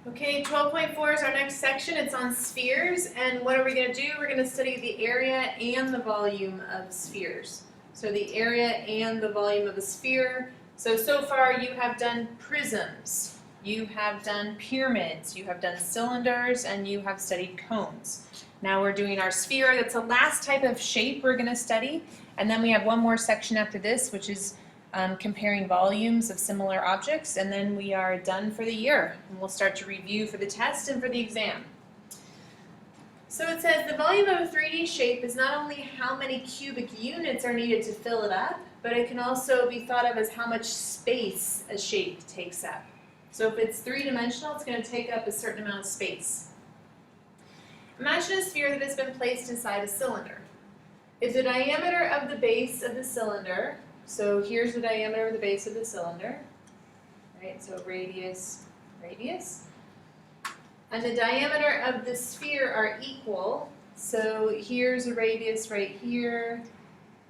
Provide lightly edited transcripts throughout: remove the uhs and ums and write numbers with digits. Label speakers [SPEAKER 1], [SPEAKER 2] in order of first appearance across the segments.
[SPEAKER 1] Okay, 12.4 is our next section. It's on spheres, and what are we going to do? We're going to study the area and the volume of spheres. So the area and the volume of a sphere. So far you have done prisms, you have done pyramids, you have done cylinders, and you have studied cones. Now we're doing our sphere. That's the last type of shape we're going to study, and then we have one more section after this, which is comparing volumes of similar objects, and then we are done for the year. And we'll start to review for the test and for the exam. So it says the volume of a 3D shape is not only how many cubic units are needed to fill it up, but it can also be thought of as how much space a shape takes up. So if it's three-dimensional, it's going to take up a certain amount of space. Imagine a sphere that has been placed inside a cylinder. If the diameter of the base of the cylinder, so here's the diameter of the base of the cylinder, right? So radius, radius. And the diameter of the sphere are equal. So here's a radius right here.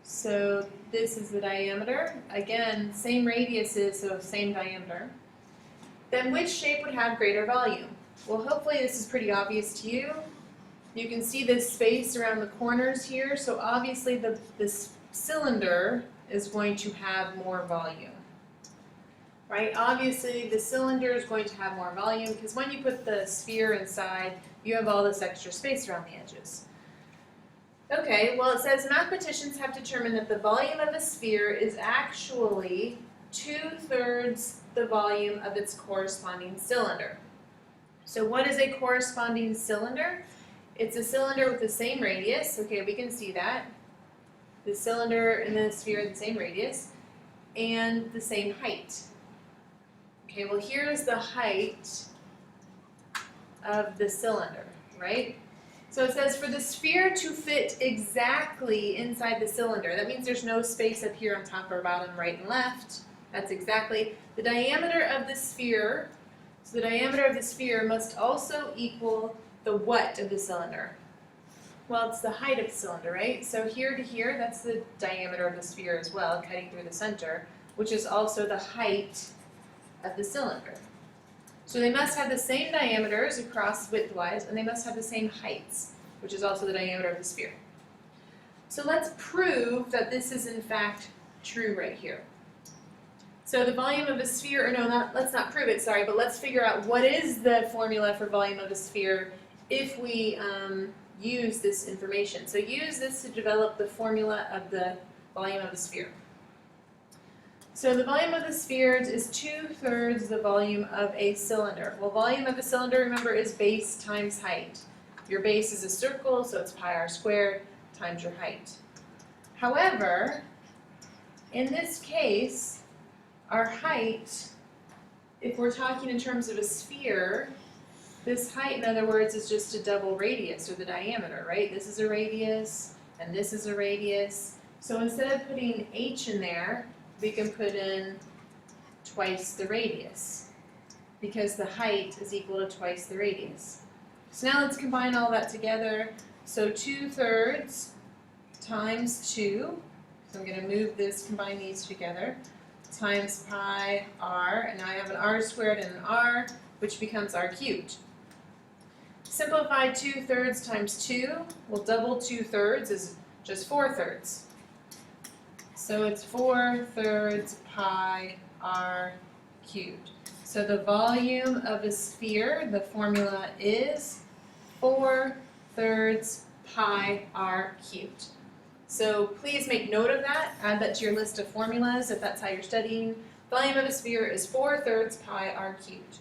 [SPEAKER 1] So this is the diameter. Again, same radiuses, so same diameter. Then which shape would have greater volume? Well, hopefully this is pretty obvious to you. You can see this space around the corners here. So obviously this cylinder is going to have more volume, right? Obviously the cylinder is going to have more volume because when you put the sphere inside, you have all this extra space around the edges. Okay, well it says mathematicians have determined that the volume of a sphere is actually 2/3 the volume of its corresponding cylinder. So what is a corresponding cylinder? It's a cylinder with the same radius. Okay, we can see that. The cylinder and the sphere are the same radius and the same height. Okay, well here's the height of the cylinder, right? So it says for the sphere to fit exactly inside the cylinder, that means there's no space up here on top or bottom, right and left. That's exactly the diameter of the sphere. So the diameter of the sphere must also equal the what of the cylinder? Well, it's the height of the cylinder, right? So here to here, that's the diameter of the sphere as well, cutting through the center, which is also the height of the cylinder. So they must have the same diameters across widthwise, and they must have the same heights, which is also the diameter of the sphere. So let's prove that this is in fact true right here. So the volume of a sphere, or no, let's not prove it, sorry, but let's figure out what is the formula for volume of a sphere if we use this information. So use this to develop the formula of the volume of a sphere. So the volume of the sphere is 2/3 the volume of a cylinder. Well, volume of a cylinder, remember, is base times height. Your base is a circle, so it's pi r squared times your height. However, in this case, our height, if we're talking in terms of a sphere, this height, in other words, is just a double radius, or the diameter, right? This is a radius, and this is a radius. So instead of putting h in there, we can put in twice the radius, because the height is equal to twice the radius. So now let's combine all that together. So 2/3 times 2, so I'm going to move this, combine these together, times pi r, and now I have an r squared and an r, which becomes r cubed. Simplify 2/3 times 2, well, double 2/3 is just 4/3. So it's 4/3 pi r cubed. So the volume of a sphere, the formula is 4/3 pi r cubed. So please make note of that, add that to your list of formulas if that's how you're studying. Volume of a sphere is 4/3 pi r cubed.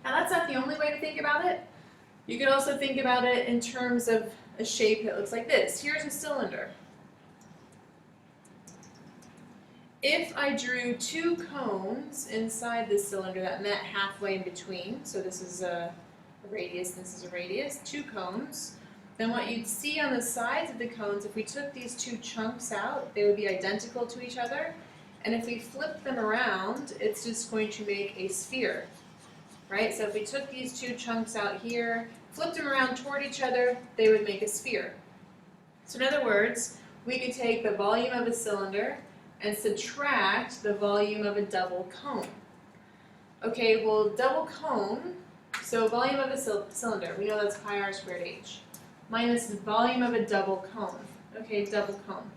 [SPEAKER 1] Now that's not the only way to think about it. You could also think about it in terms of a shape that looks like this. Here's a cylinder. If I drew two cones inside this cylinder that met halfway in between, so this is a radius, this is a radius, two cones, then what you'd see on the sides of the cones, if we took these two chunks out, they would be identical to each other. And if we flip them around, it's just going to make a sphere, right? So if we took these two chunks out here, flipped them around toward each other, they would make a sphere. So in other words, we could take the volume of a cylinder and subtract the volume of a double cone. Okay, well, double cone, so volume of a cylinder, we know that's pi r squared h, minus the volume of a double cone. Okay, double cone.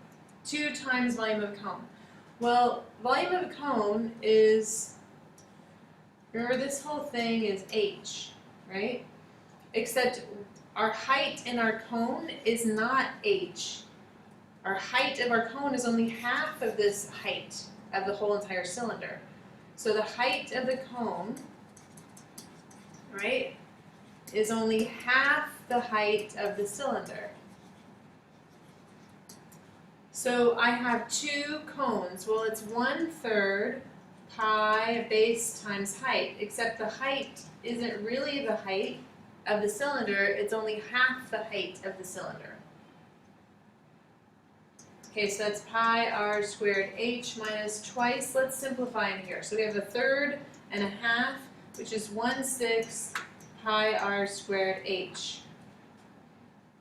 [SPEAKER 1] 2 times volume of a cone. Well, volume of a cone is, remember this whole thing is h, right? Except our height in our cone is not h. Our height of our cone is only half of this height of the whole entire cylinder. So the height of the cone, right, is only half the height of the cylinder. So I have 2 cones. Well, it's 1/3 pi base times height, except the height isn't really the height of the cylinder, it's only half the height of the cylinder. Okay, so that's pi r squared h minus twice, let's simplify in here. So we have 1/3 and 1/2, which is 1/6 pi r squared h.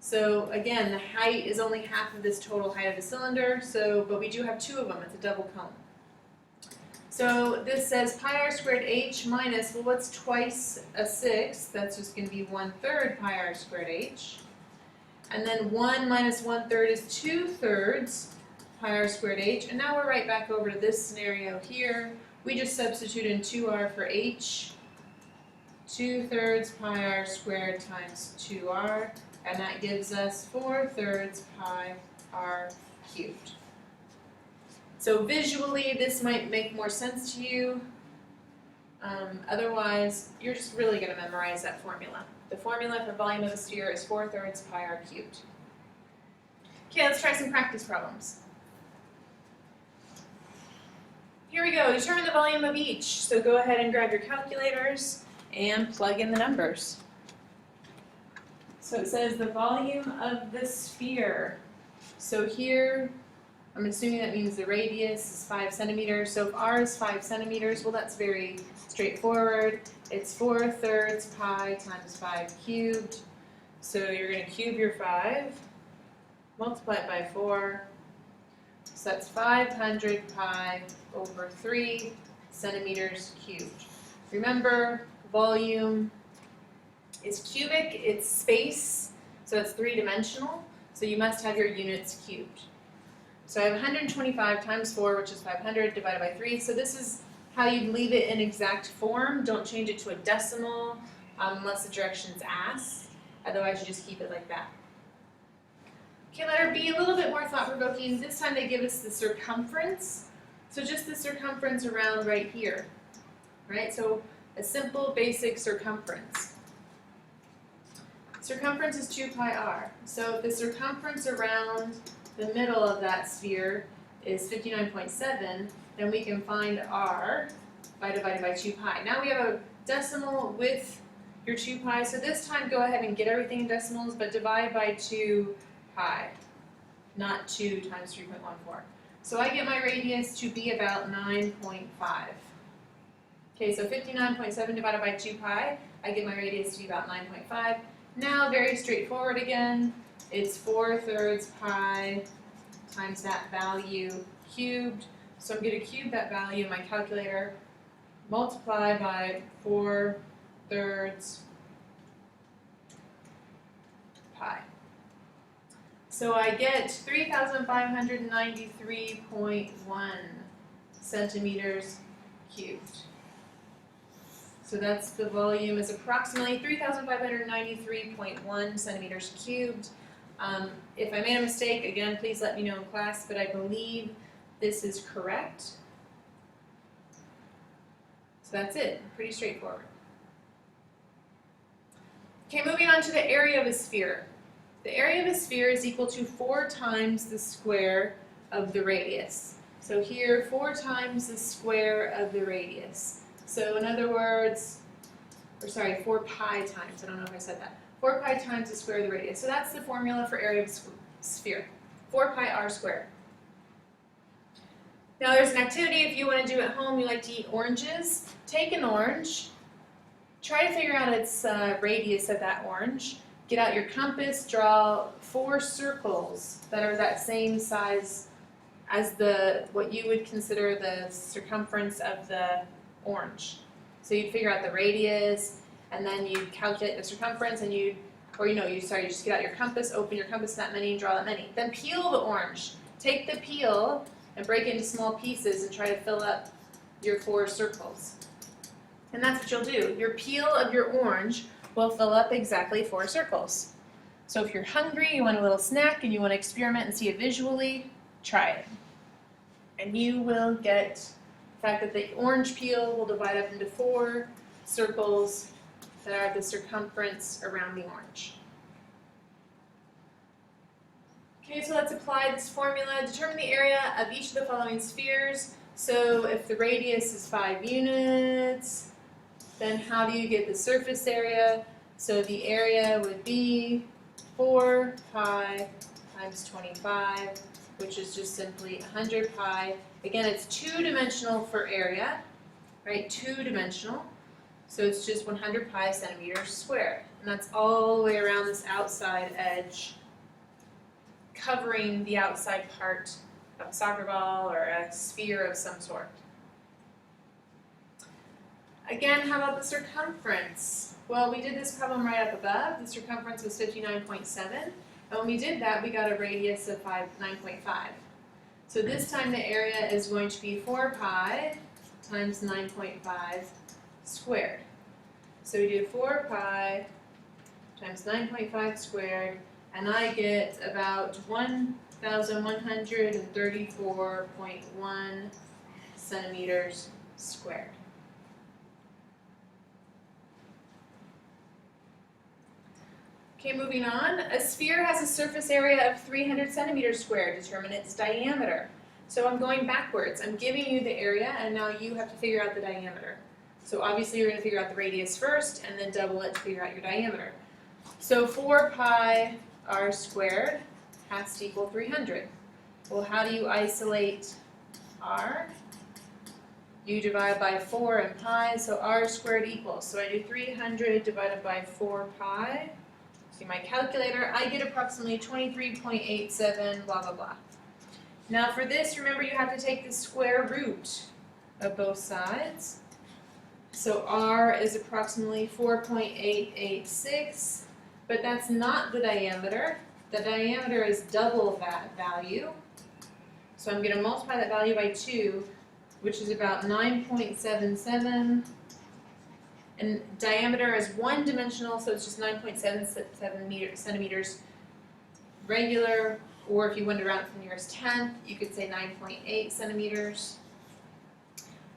[SPEAKER 1] So again, the height is only half of this total height of the cylinder, but we do have 2 of them, it's a double cone. So this says pi r squared h minus, well, what's twice a 6? That's just going to be 1/3 pi r squared h. And then 1 minus 1/3 is 2/3 pi r squared h. And now we're right back over to this scenario here. We just substitute in 2r for h. 2/3 pi r squared times 2r. And that gives us 4/3 pi r cubed. So visually, this might make more sense to you. Otherwise, you're just really going to memorize that formula. The formula for volume of a sphere is 4/3 pi r cubed. Okay, let's try some practice problems. Here we go. Determine the volume of each. So go ahead and grab your calculators and plug in the numbers. So it says the volume of the sphere. So here, I'm assuming that means the radius is 5 centimeters. So if r is 5 centimeters, well, that's very straightforward. It's 4/3 pi times 5 cubed. So you're going to cube your 5, multiply it by 4. So that's 500 pi over 3 centimeters cubed. Remember, volume is cubic, it's space, so it's 3-dimensional. So you must have your units cubed. So I have 125 times 4, which is 500, divided by 3. So this is how you'd leave it in exact form. Don't change it to a decimal unless the directions asked. Otherwise, you just keep it like that. Okay, letter B, a little bit more thought-provoking. This time they give us the circumference. So just the circumference around right here, right? So a simple, basic circumference. Circumference is 2 pi r. So if the circumference around the middle of that sphere is 59.7, then we can find r by divided by 2 pi. Now we have a decimal with your 2 pi, so this time go ahead and get everything in decimals, but divide by 2 pi, not 2 times 3.14. So I get my radius to be about 9.5. Okay, so 59.7 divided by 2 pi, I get my radius to be about 9.5. Now, very straightforward again. It's 4/3 pi times that value cubed. So I'm going to cube that value in my calculator, multiply by 4/3 pi. So I get 3,593.1 centimeters cubed. So that's the volume is approximately 3,593.1 centimeters cubed. If I made a mistake, again, please let me know in class, but I believe this is correct. So that's it, pretty straightforward. Okay, moving on to the area of a sphere. The area of a sphere is equal to 4 times the square of the radius. So here, 4 times the square of the radius. So in other words, 4 pi times, I don't know if I said that. 4 pi times the square of the radius. So that's the formula for area of a sphere. 4 pi r squared. Now there's an activity if you want to do at home, you like to eat oranges. Take an orange, try to figure out its radius of that orange. Get out your compass, draw 4 circles that are that same size as what you would consider the circumference of the orange. So you'd figure out the radius, and then you'd calculate the circumference, and you just get out your compass, open your compass that many, and draw that many. Then peel the orange. Take the peel and break it into small pieces and try to fill up your 4 circles. And that's what you'll do. Your peel of your orange will fill up exactly 4 circles. So if you're hungry, you want a little snack, and you want to experiment and see it visually, try it. And you will get the fact that the orange peel will divide up into 4 circles that are the circumference around the orange. Okay, so let's apply this formula. Determine the area of each of the following spheres. So if the radius is 5 units, then how do you get the surface area? So the area would be 4 pi times 25, which is just simply 100 pi. Again, it's 2-dimensional for area, right? 2-dimensional. So it's just 100 pi centimeters squared. And that's all the way around this outside edge, covering the outside part of a soccer ball or a sphere of some sort. Again, how about the circumference? Well, we did this problem right up above. The circumference was 59.7. And when we did that, we got a radius of 9.5. So this time the area is going to be 4 pi times 9.5 squared. So we do 4 pi times 9.5 squared, and I get about 1,134.1 centimeters squared. Okay, moving on. A sphere has a surface area of 300 centimeters squared. Determine its diameter. So I'm going backwards. I'm giving you the area, and now you have to figure out the diameter. So obviously you're going to figure out the radius first, and then double it to figure out your diameter. So 4 pi r squared has to equal 300. Well, how do you isolate r? You divide by 4 and pi, so r squared equals. So I do 300 divided by 4 pi. See my calculator, I get approximately 23.87, blah, blah, blah. Now for this, remember you have to take the square root of both sides. So r is approximately 4.886, but that's not the diameter. The diameter is double that value. So I'm going to multiply that value by 2, which is about 9.77. And diameter is 1-dimensional, so it's just 9.77 centimeters regular, or if you went around from the nearest tenth, you could say 9.8 centimeters.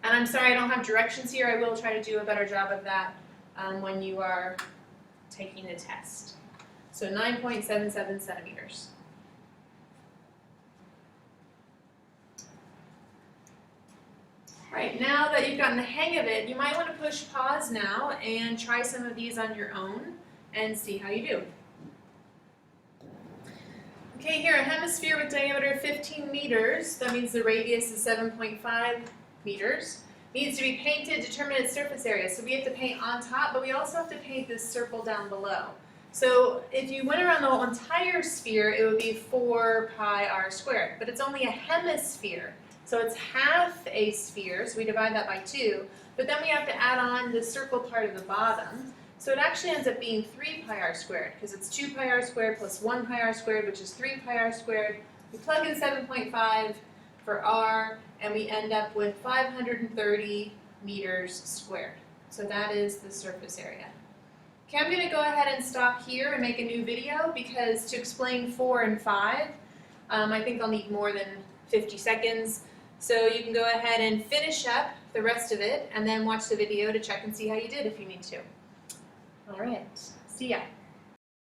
[SPEAKER 1] And I'm sorry I don't have directions here. I will try to do a better job of that when you are taking the test. So 9.77 centimeters. Right, now that you've gotten the hang of it, you might want to push pause now and try some of these on your own and see how you do. Okay, here, a hemisphere with diameter of 15 meters, that means the radius is 7.5 meters, needs to be painted, determine its surface area. So we have to paint on top, but we also have to paint this circle down below. So if you went around the entire sphere, it would be 4 pi r squared, but it's only a hemisphere. So it's half a sphere, so we divide that by 2, but then we have to add on the circle part of the bottom. So it actually ends up being 3 pi r squared, because it's 2 pi r squared plus 1 pi r squared, which is 3 pi r squared. We plug in 7.5 for r, and we end up with 530 meters squared. So that is the surface area. Okay, I'm going to go ahead and stop here and make a new video, because to explain 4 and 5, I think I'll need more than 50 seconds. So you can go ahead and finish up the rest of it, and then watch the video to check and see how you did if you need to. All right, see ya.